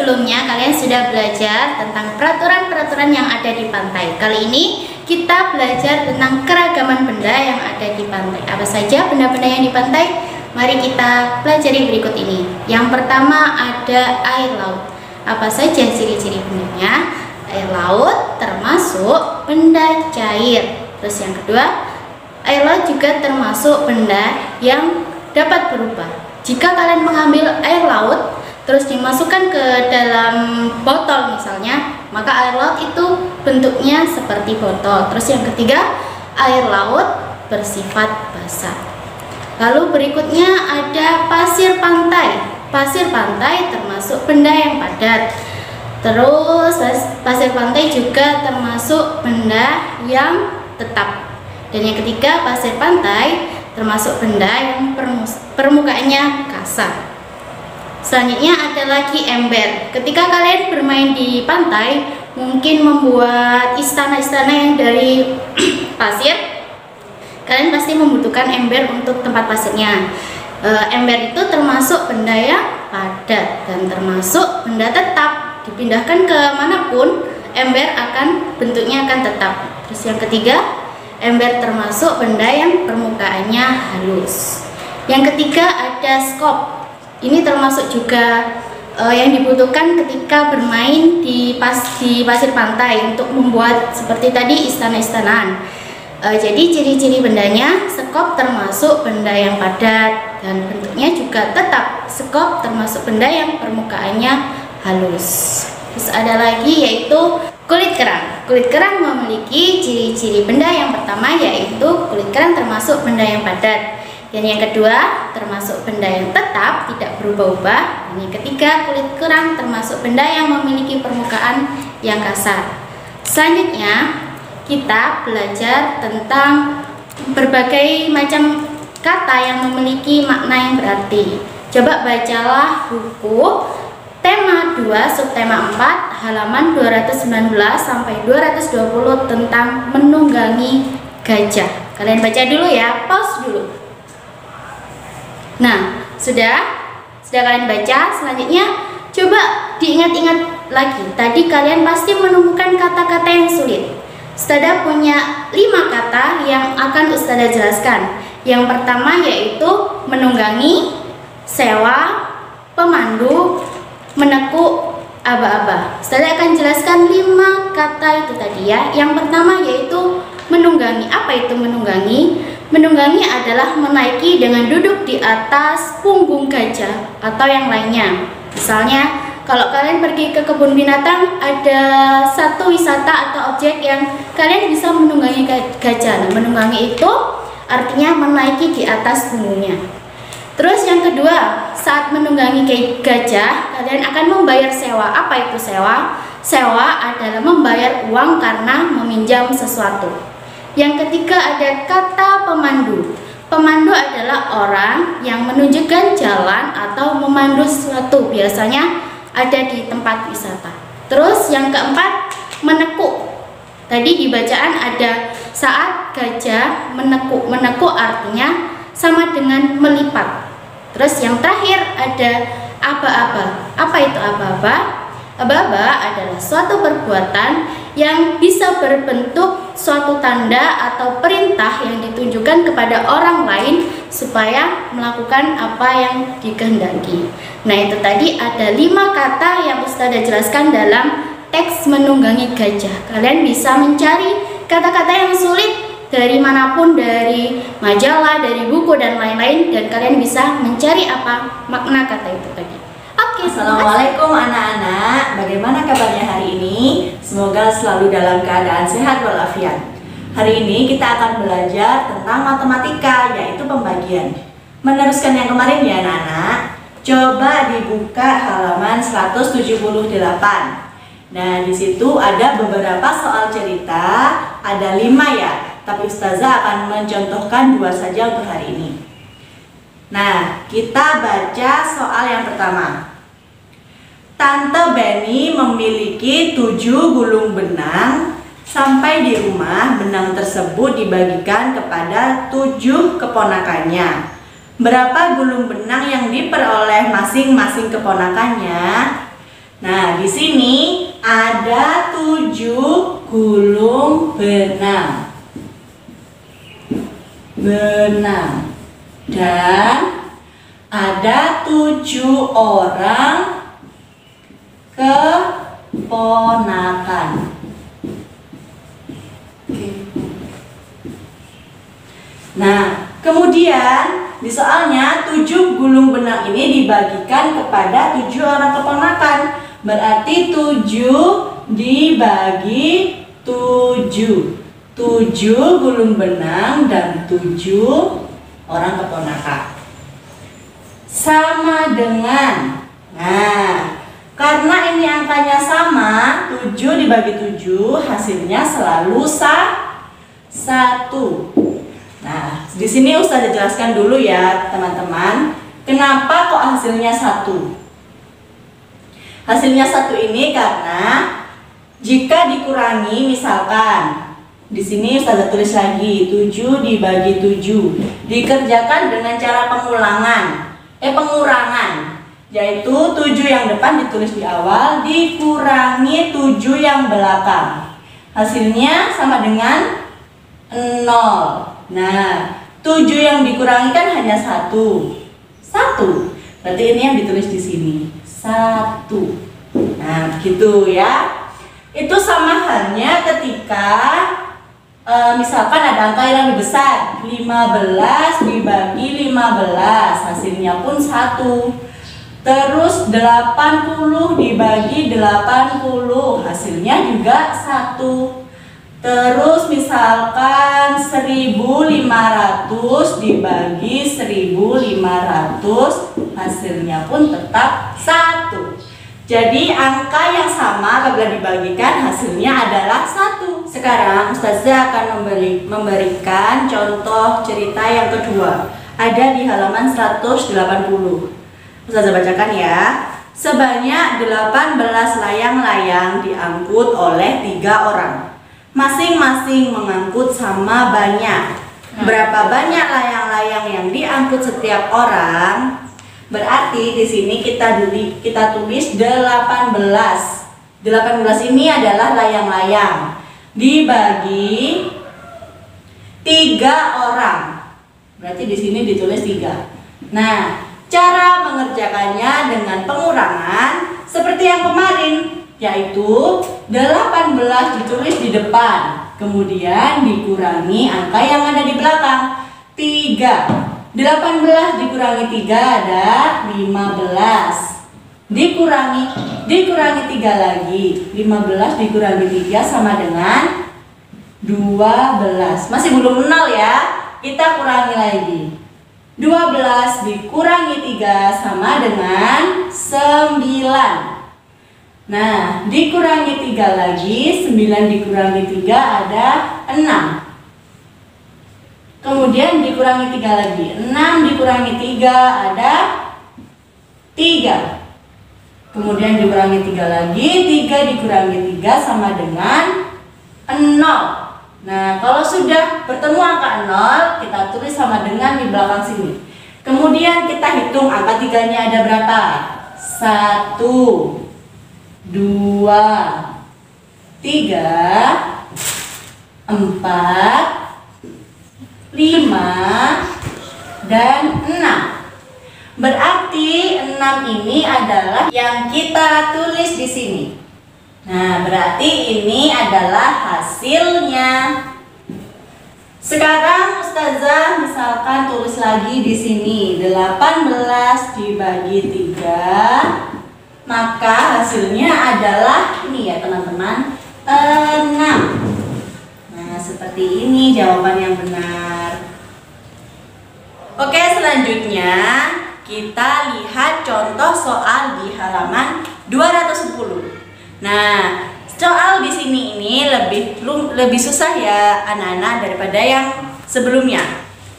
sebelumnya kalian sudah belajar tentang peraturan-peraturan yang ada di pantai. Kali ini kita belajar tentang keragaman benda yang ada di pantai. Apa saja benda-benda yang di pantai? Mari kita pelajari berikut ini. Yang pertama ada air laut. Apa saja ciri-ciri bendanya? Air laut termasuk benda cair. Terus yang kedua, air laut juga termasuk benda yang dapat berubah. Jika kalian mengambil air laut terus dimasukkan ke dalam botol misalnya, maka air laut itu bentuknya seperti botol. Terus yang ketiga, air laut bersifat basah. Lalu berikutnya ada pasir pantai. Pasir pantai termasuk benda yang padat. Terus pasir pantai juga termasuk benda yang tetap. Dan yang ketiga, pasir pantai termasuk benda yang permukaannya kasar. Selanjutnya ada lagi ember. Ketika kalian bermain di pantai, mungkin membuat istana-istana yang dari pasir, kalian pasti membutuhkan ember untuk tempat pasirnya. Ember itu termasuk benda yang padat dan termasuk benda tetap. Dipindahkan ke manapun, ember bentuknya akan tetap. Terus yang ketiga, ember termasuk benda yang permukaannya halus. Yang ketiga ada skop. Ini termasuk juga yang dibutuhkan ketika bermain di pasir pantai untuk membuat seperti tadi istana-istanaan. Jadi ciri-ciri bendanya, skop termasuk benda yang padat dan bentuknya juga tetap. Skop termasuk benda yang permukaannya halus. Terus ada lagi yaitu kulit kerang. Kulit kerang memiliki ciri-ciri benda yang pertama yaitu kulit kerang termasuk benda yang padat. Dan yang kedua termasuk benda yang tetap, tidak berubah-ubah. Dan yang ketiga, kulit kerang termasuk benda yang memiliki permukaan yang kasar. Selanjutnya kita belajar tentang berbagai macam kata yang memiliki makna yang berarti. Coba bacalah buku tema 2 subtema 4 halaman 219 sampai 220 tentang menunggangi gajah. Kalian baca dulu ya, pause dulu. Nah, sudah kalian baca. Selanjutnya coba diingat-ingat lagi. Tadi kalian pasti menemukan kata-kata yang sulit. Ustadzah punya 5 kata yang akan Ustadzah jelaskan. Yang pertama yaitu menunggangi, sewa, pemandu, menekuk, aba-aba. Ustadzah akan jelaskan 5 kata itu tadi ya. Yang pertama yaitu menunggangi. Apa itu menunggangi? Menunggangi adalah menaiki dengan duduk di atas punggung gajah atau yang lainnya. Misalnya, kalau kalian pergi ke kebun binatang, ada satu wisata atau objek yang kalian bisa menunggangi gajah. Nah, menunggangi itu artinya menaiki di atas punggungnya. Terus yang kedua, saat menunggangi gajah, kalian akan membayar sewa. Apa itu sewa? Sewa adalah membayar uang karena meminjam sesuatu. Yang ketiga ada kata pemandu. Pemandu adalah orang yang menunjukkan jalan atau memandu sesuatu, biasanya ada di tempat wisata. Terus yang keempat, menekuk. Tadi di bacaan ada saat gajah menekuk. Menekuk artinya sama dengan melipat. Terus yang terakhir ada aba-aba. Apa itu aba-aba? Aba-aba adalah suatu perbuatan yang bisa berbentuk suatu tanda atau perintah yang ditunjukkan kepada orang lain supaya melakukan apa yang dikehendaki. Nah, itu tadi ada 5 kata yang Ustadzah jelaskan dalam teks menunggangi gajah. Kalian bisa mencari kata-kata yang sulit dari manapun, dari majalah, dari buku dan lain-lain, dan kalian bisa mencari apa makna kata itu tadi. Oke, Assalamualaikum anak-anak. Bagaimana kabarnya hari ini? Semoga selalu dalam keadaan sehat walafiat. Hari ini kita akan belajar tentang matematika, yaitu pembagian. Meneruskan yang kemarin ya anak-anak. Coba dibuka halaman 178. Nah, di situ ada beberapa soal cerita, ada 5 ya. Tapi Ustazah akan mencontohkan 2 saja untuk hari ini. Nah, kita baca soal yang pertama. Tante Benny memiliki 7 gulung benang. Sampai di rumah, benang tersebut dibagikan kepada 7 keponakannya. Berapa gulung benang yang diperoleh masing-masing keponakannya? Nah, di sini ada 7 gulung benang. Dan ada 7 orang keponakan. Nah, kemudian di soalnya 7 gulung benang ini dibagikan kepada 7 orang keponakan. Berarti 7 dibagi 7. 7 gulung benang dan 7 orang keponakan. Sama dengan, nah, karena ini angkanya sama, 7 dibagi 7 hasilnya selalu 1. Nah, di sini Ustazah jelaskan dulu ya teman-teman, kenapa kok hasilnya 1? Hasilnya 1 ini karena jika dikurangi, misalkan di sini Ustazah tulis lagi 7 dibagi 7, dikerjakan dengan cara pengurangan, yaitu 7 yang depan ditulis di awal dikurangi 7 yang belakang. Hasilnya sama dengan 0. Nah, 7 yang dikurangi kan hanya 1. Berarti ini yang ditulis di sini 1. Nah, gitu ya. Itu sama halnya ketika misalkan ada angka yang lebih besar, 15 dibagi 15, hasilnya pun 1. Terus 80 dibagi 80, hasilnya juga 1. Terus misalkan 1500 dibagi 1500, hasilnya pun tetap 1. Jadi angka yang sama apabila dibagikan hasilnya adalah 1. Sekarang Ustazah akan memberikan contoh cerita yang kedua. Ada di halaman 180. Ustazah bacakan ya. Sebanyak 18 layang-layang diangkut oleh 3 orang. Masing-masing mengangkut sama banyak. Berapa banyak layang-layang yang diangkut setiap orang? Berarti di sini kita tulis 18. 18 ini adalah layang-layang dibagi 3 orang. Berarti di sini ditulis 3. Nah, cara mengerjakannya dengan pengurangan seperti yang kemarin, yaitu 18 ditulis di depan, kemudian dikurangi angka yang ada di belakang, 3. 18 dikurangi 3 ada 15. Dikurangi 3 lagi. 15 dikurangi 3 sama dengan 12. Masih belum 0 ya. Kita kurangi lagi. 12 dikurangi 3 sama dengan 9. Nah, dikurangi 3 lagi. 9 dikurangi 3 ada 6. Kemudian dikurangi 3 lagi. 6 dikurangi 3 ada 3. Kemudian dikurangi 3 lagi. 3 dikurangi 3 sama dengan 0. Nah, kalau sudah bertemu angka 0, kita tulis sama dengan di belakang sini. Kemudian kita hitung angka 3-nya ada berapa? 1, 2, 3, 4, 5, dan 6. Berarti 6 ini adalah yang kita tulis di sini. Nah, berarti ini adalah hasilnya. Sekarang Ustazah misalkan tulis lagi di sini 18 dibagi 3, maka hasilnya adalah ini ya teman-teman, 6. Nah, seperti ini jawaban yang benar. Oke, selanjutnya kita lihat contoh soal di halaman 210. Nah, soal di sini ini lebih susah ya anak-anak daripada yang sebelumnya,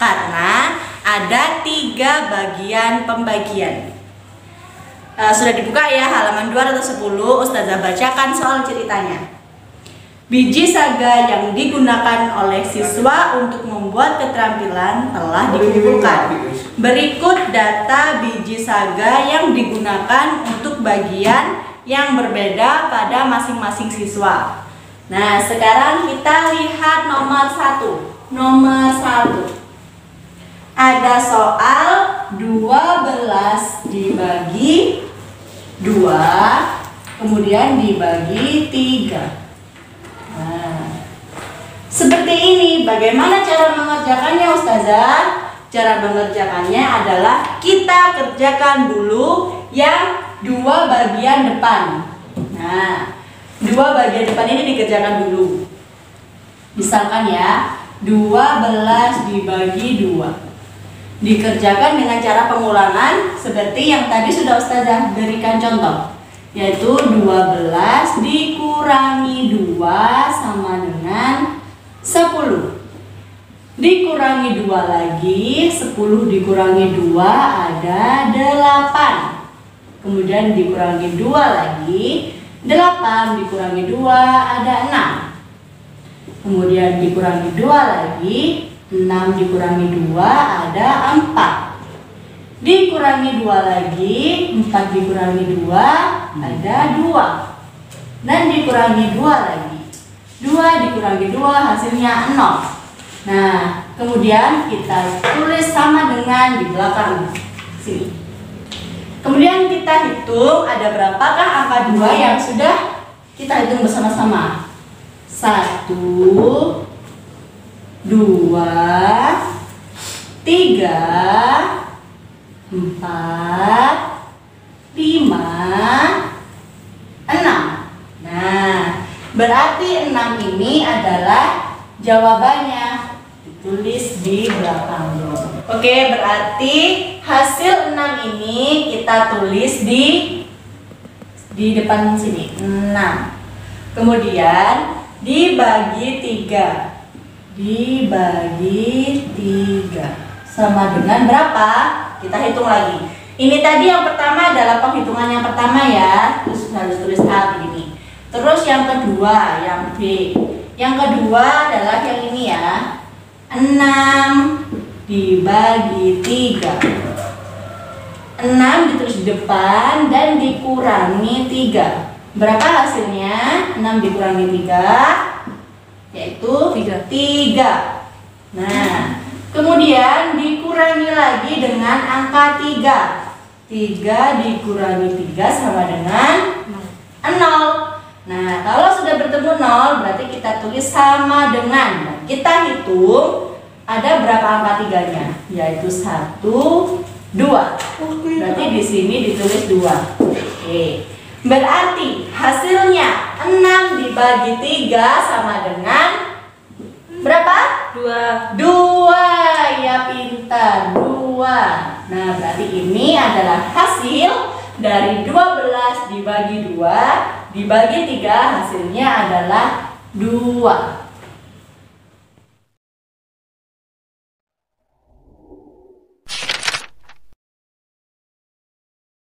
karena ada 3 bagian pembagian. Sudah dibuka ya halaman 210, Ustazah bacakan soal ceritanya. Biji saga yang digunakan oleh siswa untuk membuat keterampilan telah dikumpulkan. Berikut data biji saga yang digunakan untuk bagian yang berbeda pada masing-masing siswa. Nah, sekarang kita lihat nomor 1. Nomor 1. Ada soal 12 dibagi 2, kemudian dibagi 3. Nah, seperti ini. Bagaimana cara mengerjakannya, Ustazah? Cara mengerjakannya adalah kita kerjakan dulu yang 2 bagian depan. Nah, 2 bagian depan ini dikerjakan dulu. Misalkan ya, 12 dibagi 2. Dikerjakan dengan cara pengulangan seperti yang tadi sudah Ustazah berikan contoh, yaitu 12 dikurangi 2 sama dengan 10. Dikurangi 2 lagi, 10 dikurangi 2 ada 8. Kemudian dikurangi 2 lagi, 8 dikurangi 2 ada 6. Kemudian dikurangi 2 lagi, 6 dikurangi 2 ada 4. Dikurangi 2 lagi, 4 dikurangi 2 ada 2. Dan dikurangi 2 lagi, 2 dikurangi 2 hasilnya 0. Nah, kemudian kita tulis sama dengan di belakang sini. Kemudian kita hitung ada berapakah angka 2 yang sudah kita hitung bersama-sama. 1, 2, 3, 4, 5, 6. Nah, berarti 6 ini adalah jawabannya. Ditulis di belakang. Oke, berarti hasil 6 ini kita tulis di depan sini. 6. Kemudian dibagi 3. Dibagi 3 sama dengan berapa? Kita hitung lagi. Ini tadi yang pertama adalah penghitungan yang pertama ya. Terus harus tulis A begini. Terus yang kedua, yang B. Yang kedua adalah yang ini ya. 6 dibagi 3. 6 ditulis di depan dan dikurangi 3. Berapa hasilnya? 6 dikurangi 3 yaitu 3. Nah, kemudian dikurangi lagi dengan angka 3. 3 dikurangi 3 sama dengan 0. Nah, kalau sudah bertemu 0 berarti kita tulis sama dengan. Nah, kita hitung ada berapa angka 3-nya? Yaitu 1, 2. Berarti di sini ditulis 2. Oke. Berarti hasilnya 6 dibagi 3 sama dengan berapa? 2. Ya pintar, 2. Nah, berarti ini adalah hasil dari 12 dibagi 2 dibagi 3, hasilnya adalah 2.